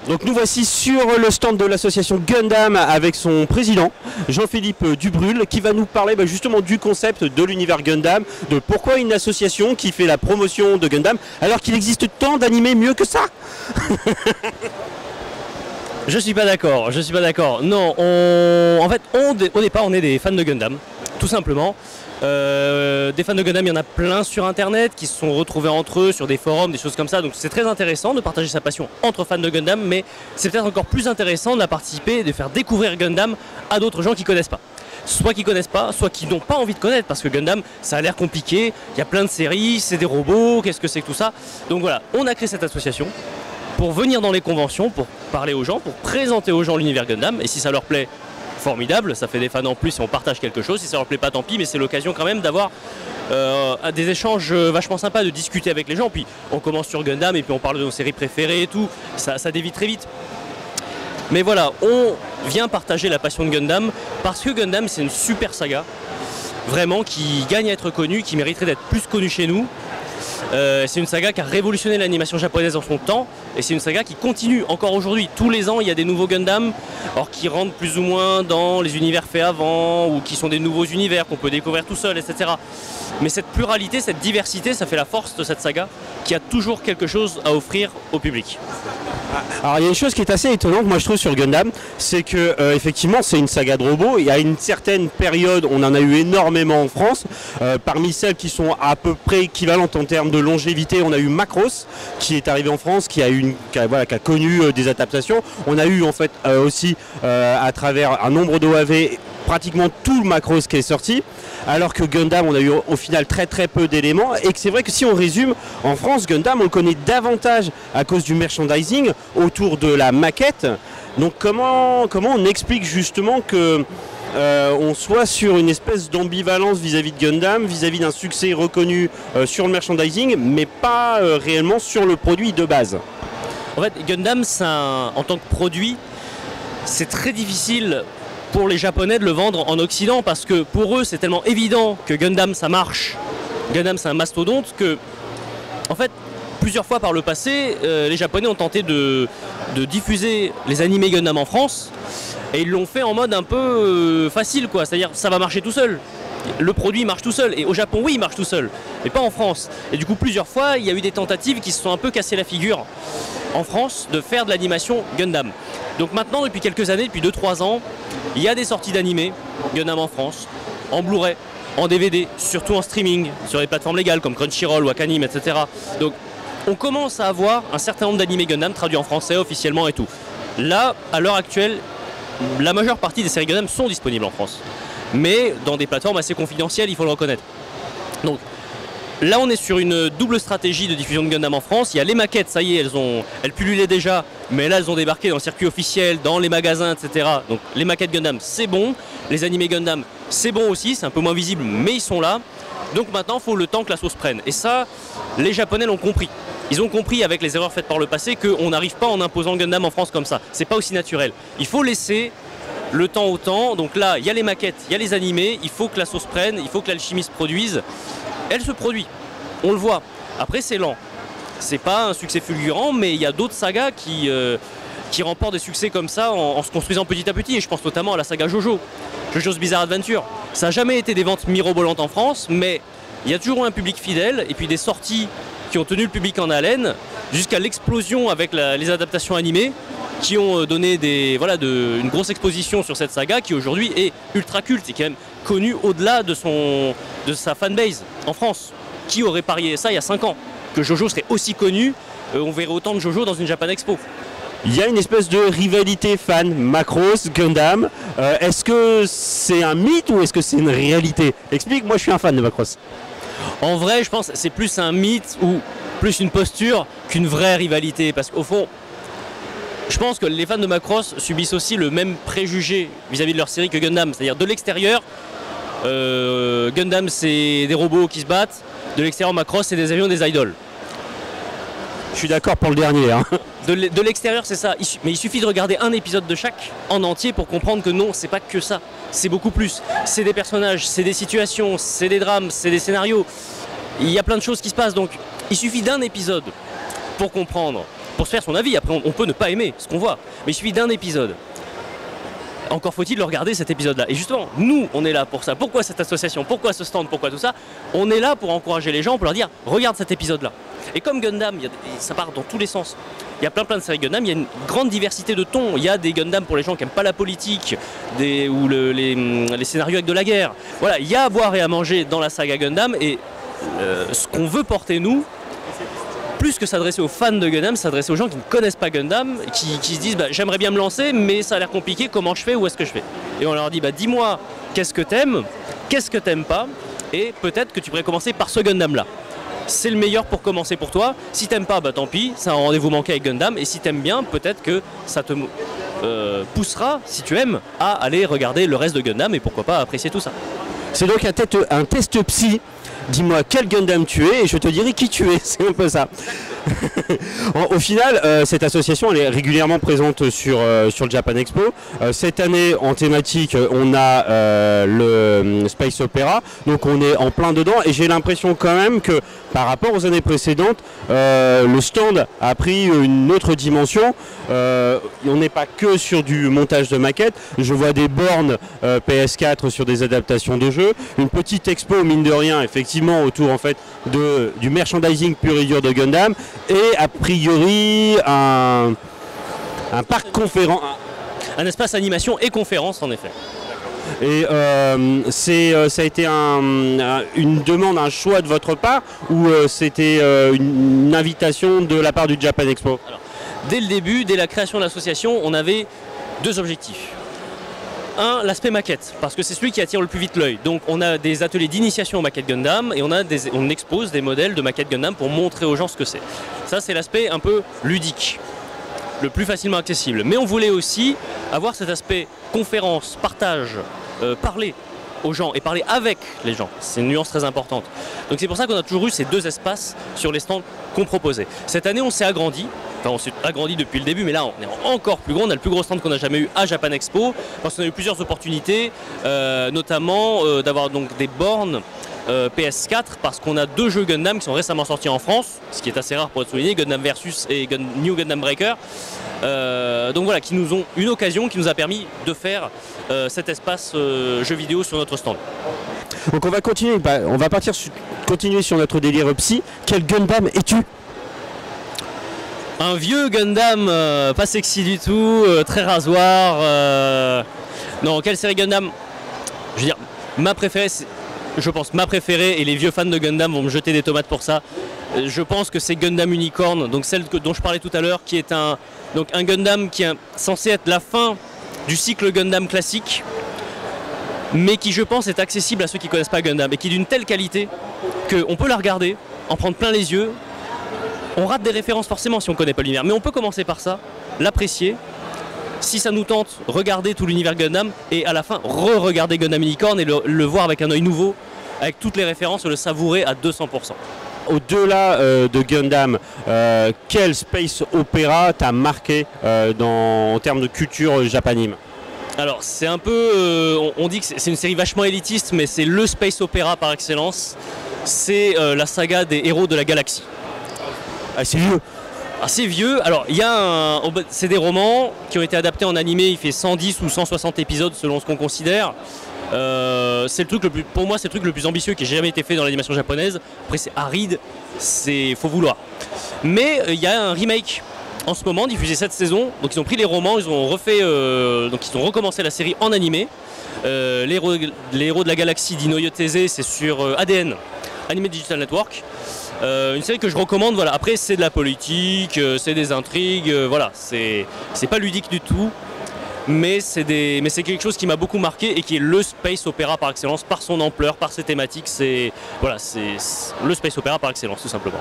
Donc nous voici sur le stand de l'association Gundam avec son président Jean-Philippe Dubrul qui va nous parler justement du concept de l'univers Gundam, de pourquoi une association qui fait la promotion de Gundam alors qu'il existe tant d'animés mieux que ça. Je suis pas d'accord, Non, en fait, au départ, on est des fans de Gundam, tout simplement. Des fans de Gundam, il y en a plein sur internet qui se sont retrouvés entre eux sur des forums, des choses comme ça. Donc c'est très intéressant de partager sa passion entre fans de Gundam, mais c'est peut-être encore plus intéressant de la participer et de faire découvrir Gundam à d'autres gens qui connaissent pas. Soit qui connaissent pas, soit qui n'ont pas envie de connaître, parce que Gundam, ça a l'air compliqué, il y a plein de séries, c'est des robots, qu'est-ce que c'est que tout ça. Donc voilà, on a créé cette association pour venir dans les conventions, pour parler aux gens, pour présenter aux gens l'univers Gundam, et si ça leur plaît, formidable, ça fait des fans en plus et on partage quelque chose. Si ça leur plaît pas, tant pis, mais c'est l'occasion quand même d'avoir des échanges vachement sympas, de discuter avec les gens. Puis on commence sur Gundam et puis on parle de nos séries préférées et tout, ça dévie très vite. Mais voilà, on vient partager la passion de Gundam parce que Gundam c'est une super saga, vraiment qui gagne à être connue, qui mériterait d'être plus connue chez nous. C'est une saga qui a révolutionné l'animation japonaise en son temps et c'est une saga qui continue encore aujourd'hui. Tous les ans il y a des nouveaux Gundam, alors qui rentrent plus ou moins dans les univers faits avant ou qui sont des nouveaux univers qu'on peut découvrir tout seul, etc. Mais cette pluralité, cette diversité, ça fait la force de cette saga qui a toujours quelque chose à offrir au public. Alors il y a une chose qui est assez étonnante, moi je trouve, sur Gundam, c'est que effectivement c'est une saga de robots. Il y a une certaine période, on en a eu énormément en France. Parmi celles qui sont à peu près équivalentes en termes de longévité, on a eu Macross qui est arrivé en France, qui a connu des adaptations. On a eu en fait aussi à travers un nombre d'OAV pratiquement tout le Macross qui est sorti, alors que Gundam on a eu au final très peu d'éléments, et que c'est vrai que si on résume, en France Gundam on le connaît davantage à cause du merchandising autour de la maquette. Donc comment on explique justement que on soit sur une espèce d'ambivalence vis-à-vis de Gundam, vis-à-vis d'un succès reconnu sur le merchandising, mais pas réellement sur le produit de base. En fait, Gundam, en tant que produit, c'est très difficile pour les Japonais de le vendre en Occident parce que pour eux c'est tellement évident que Gundam ça marche, Gundam c'est un mastodonte que en fait plusieurs fois par le passé les Japonais ont tenté de diffuser les animés Gundam en France et ils l'ont fait en mode un peu facile quoi, c'est-à-dire ça va marcher tout seul. Le produit marche tout seul et au Japon oui il marche tout seul mais pas en France et du coup plusieurs fois il y a eu des tentatives qui se sont un peu cassées la figure en France de faire de l'animation Gundam. Donc maintenant depuis quelques années, depuis 2-3 ans, il y a des sorties d'animés Gundam en France, en Blu-ray, en DVD, surtout en streaming, sur les plateformes légales comme Crunchyroll, Wakanim, etc. Donc on commence à avoir un certain nombre d'animés Gundam traduits en français officiellement et tout. Là, à l'heure actuelle, la majeure partie des séries Gundam sont disponibles en France. Mais dans des plateformes assez confidentielles, il faut le reconnaître. Donc là on est sur une double stratégie de diffusion de Gundam en France. Il y a les maquettes, ça y est, elles pullulaient déjà, mais là elles ont débarqué dans le circuit officiel, dans les magasins, etc. Donc les maquettes Gundam c'est bon, les animés Gundam c'est bon aussi, c'est un peu moins visible mais ils sont là. Donc maintenant il faut le temps que la sauce prenne. Et ça, les Japonais l'ont compris. Ils ont compris avec les erreurs faites par le passé qu'on n'arrive pas en imposant Gundam en France comme ça. C'est pas aussi naturel. Il faut laisser le temps au temps. Donc là il y a les maquettes, il y a les animés, il faut que la sauce prenne, il faut que l'alchimie se produise. Elle se produit, on le voit. Après c'est lent, c'est pas un succès fulgurant, mais il y a d'autres sagas qui remportent des succès comme ça en se construisant petit à petit. Et je pense notamment à la saga Jojo's Bizarre Adventure. Ça n'a jamais été des ventes mirobolantes en France, mais il y a toujours un public fidèle et puis des sorties qui ont tenu le public en haleine jusqu'à l'explosion avec les adaptations animées qui ont donné une grosse exposition sur cette saga qui aujourd'hui est ultra culte et qui est même connue au-delà de sa fanbase en France. Qui aurait parié ça il y a 5 ans que Jojo serait aussi connu, on verrait autant de Jojo dans une Japan Expo. Il y a une espèce de rivalité fan Macross, Gundam. Est-ce que c'est un mythe ou est-ce que c'est une réalité? Explique, moi je suis un fan de Macross. En vrai, je pense que c'est plus un mythe ou plus une posture qu'une vraie rivalité. Parce qu'au fond, je pense que les fans de Macross subissent aussi le même préjugé vis-à-vis de leur série que Gundam. C'est-à-dire de l'extérieur, Gundam c'est des robots qui se battent, de l'extérieur Macross c'est des avions, des idoles. Je suis d'accord pour le dernier. Hein. De l'extérieur c'est ça, mais il suffit de regarder un épisode de chaque en entier pour comprendre que non, c'est pas que ça, c'est beaucoup plus. C'est des personnages, c'est des situations, c'est des drames, c'est des scénarios. Il y a plein de choses qui se passent, donc il suffit d'un épisode pour comprendre pour se faire son avis. Après, on peut ne pas aimer ce qu'on voit, mais il suffit d'un épisode. Encore faut-il le regarder, cet épisode-là. Et justement, nous, on est là pour ça. Pourquoi cette association? Pourquoi ce stand? Pourquoi tout ça? On est là pour encourager les gens, pour leur dire, regarde cet épisode-là. Et comme Gundam, ça part dans tous les sens. Il y a plein de séries Gundam, il y a une grande diversité de tons. Il y a des Gundam pour les gens qui n'aiment pas la politique, ou les scénarios avec de la guerre. Voilà, il y a à boire et à manger dans la saga Gundam. Et ce qu'on veut porter, nous, plus que s'adresser aux fans de Gundam, s'adresser aux gens qui ne connaissent pas Gundam, qui se disent bah, j'aimerais bien me lancer, mais ça a l'air compliqué, comment je fais, où est-ce que je fais? Et on leur dit bah, dis-moi qu'est-ce que t'aimes pas, et peut-être que tu pourrais commencer par ce Gundam-là. C'est le meilleur pour commencer pour toi. Si t'aimes pas, bah tant pis, c'est un rendez-vous manqué avec Gundam, et si t'aimes bien, peut-être que ça te poussera, si tu aimes, à aller regarder le reste de Gundam, et pourquoi pas apprécier tout ça. C'est donc un test psy. Dis-moi quel Gundam tu es et je te dirai qui tu es, c'est un peu ça. Au final, cette association elle est régulièrement présente sur le Japan Expo. Cette année, en thématique, on a le Space Opera, donc on est en plein dedans et j'ai l'impression quand même que par rapport aux années précédentes, le stand a pris une autre dimension. On n'est pas que sur du montage de maquettes, je vois des bornes PS4 sur des adaptations de jeux, une petite expo mine de rien, effectivement autour en fait du merchandising pur et dur de Gundam et a priori un parc conférence. Un espace animation et conférence en effet. Et ça a été une demande, un choix de votre part ou c'était une invitation de la part du Japan Expo? Alors, dès le début, dès la création de l'association, on avait deux objectifs. Un, l'aspect maquette, parce que c'est celui qui attire le plus vite l'œil. Donc on a des ateliers d'initiation aux maquettes Gundam et on expose des modèles de maquettes Gundam pour montrer aux gens ce que c'est. Ça c'est l'aspect un peu ludique, le plus facilement accessible. Mais on voulait aussi avoir cet aspect conférence, partage, parler aux gens et parler avec les gens. C'est une nuance très importante. Donc c'est pour ça qu'on a toujours eu ces deux espaces sur les stands qu'on proposait. Cette année on s'est agrandi. Enfin, on s'est agrandi depuis le début, mais là on est encore plus gros. On a le plus gros stand qu'on a jamais eu à Japan Expo, parce qu'on a eu plusieurs opportunités, notamment d'avoir donc des bornes PS4, parce qu'on a deux jeux Gundam qui sont récemment sortis en France, ce qui est assez rare pour être souligné, Gundam Versus et New Gundam Breaker. Donc voilà, qui nous ont une occasion qui nous a permis de faire cet espace jeux vidéo sur notre stand. Donc on va continuer, on va continuer sur notre délire psy. Quel Gundam es-tu? Un vieux Gundam, pas sexy du tout, très rasoir. Non, quelle série Gundam? Je veux dire, ma préférée, je pense ma préférée, et les vieux fans de Gundam vont me jeter des tomates pour ça. Je pense que c'est Gundam Unicorn, donc celle dont je parlais tout à l'heure, qui est un Gundam qui est censé être la fin du cycle Gundam classique, mais qui, je pense, est accessible à ceux qui ne connaissent pas Gundam, et qui est d'une telle qualité qu'on peut la regarder, en prendre plein les yeux. On rate des références forcément si on ne connaît pas l'univers, mais on peut commencer par ça, l'apprécier. Si ça nous tente, regarder tout l'univers Gundam et à la fin re-regarder Gundam Unicorn et le voir avec un œil nouveau, avec toutes les références et le savourer à 200%. Au-delà de Gundam, quel space opéra t'a marqué en termes de culture japanime? Alors c'est un peu, on dit que c'est une série vachement élitiste, mais c'est le space opéra par excellence. C'est la saga des héros de la galaxie. Ah, c'est vieux. C'est vieux. Alors, c'est des romans qui ont été adaptés en animé. Il fait 110 ou 160 épisodes selon ce qu'on considère. C'est le truc pour moi, c'est le truc le plus ambitieux qui ait jamais été fait dans l'animation japonaise. Après, c'est aride, faut vouloir. Mais il y a un remake en ce moment diffusé cette saison. Donc, ils ont pris les romans, ils ont recommencé la série en animé. Les héros de la galaxie d'Ino Yoteze, c'est sur ADN, Anime Digital Network. Une série que je recommande, voilà. Après c'est de la politique, c'est des intrigues, voilà, c'est pas ludique du tout, mais c'est quelque chose qui m'a beaucoup marqué et qui est le space opéra par excellence, par son ampleur, par ses thématiques, c'est le space opéra par excellence tout simplement.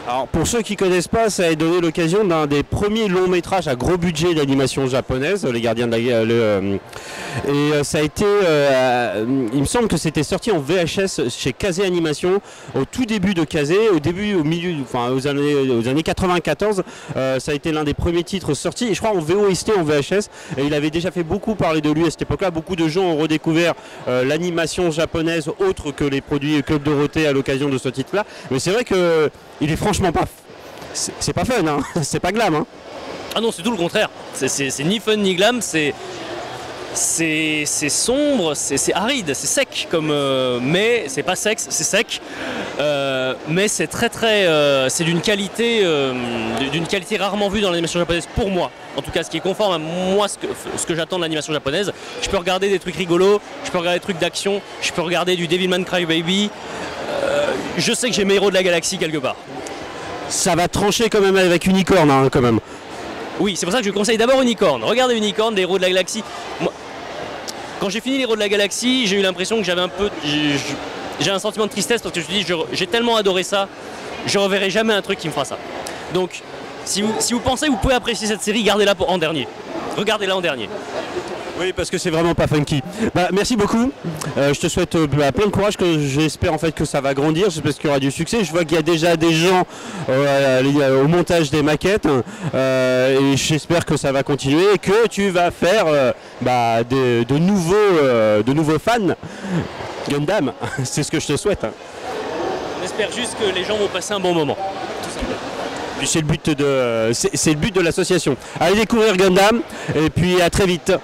Alors pour ceux qui ne connaissent pas, ça a donné l'occasion d'un des premiers longs métrages à gros budget d'animation japonaise, Les Gardiens de et ça a été, il me semble que c'était sorti en VHS chez Kazé Animation au tout début de Kazé, aux années 94, ça a été l'un des premiers titres sortis, et je crois en VOST, en VHS, et il avait déjà fait beaucoup parler de lui à cette époque-là. Beaucoup de gens ont redécouvert l'animation japonaise autre que les produits Club Dorothée à l'occasion de ce titre-là, mais c'est vrai que il est franchement pas c'est pas fun, hein. C'est pas glam. Hein. Ah non, c'est tout le contraire. C'est ni fun ni glam, c'est sombre, c'est aride, c'est sec mais c'est pas sexe, c'est sec. Mais c'est c'est d'une qualité rarement vue dans l'animation japonaise pour moi. En tout cas, ce qui est conforme à moi, ce que j'attends de l'animation japonaise. Je peux regarder des trucs rigolos, je peux regarder des trucs d'action, je peux regarder du Devilman Crybaby. Je sais que j'ai mes héros de la galaxie quelque part. Ça va trancher quand même avec Unicorn, hein, quand même. Oui, c'est pour ça que je conseille d'abord Unicorn. Regardez Unicorn, des héros de la galaxie. Moi, quand j'ai fini les héros de la galaxie, j'ai eu l'impression que j'avais j'ai un sentiment de tristesse parce que je me dis, j'ai tellement adoré ça, je reverrai jamais un truc qui me fera ça. Donc, si vous pensez que vous pouvez apprécier cette série, gardez-la en dernier. Regardez-la en dernier. Oui, parce que c'est vraiment pas funky. Bah, merci beaucoup. Je te souhaite plein de courage. J'espère en fait que ça va grandir. J'espère qu'il y aura du succès. Je vois qu'il y a déjà des gens au montage des maquettes. Et j'espère que ça va continuer et que tu vas faire de nouveaux fans Gundam. C'est ce que je te souhaite. On espère juste que les gens vont passer un bon moment. Puis c'est le but de l'association. Allez découvrir Gundam et puis à très vite.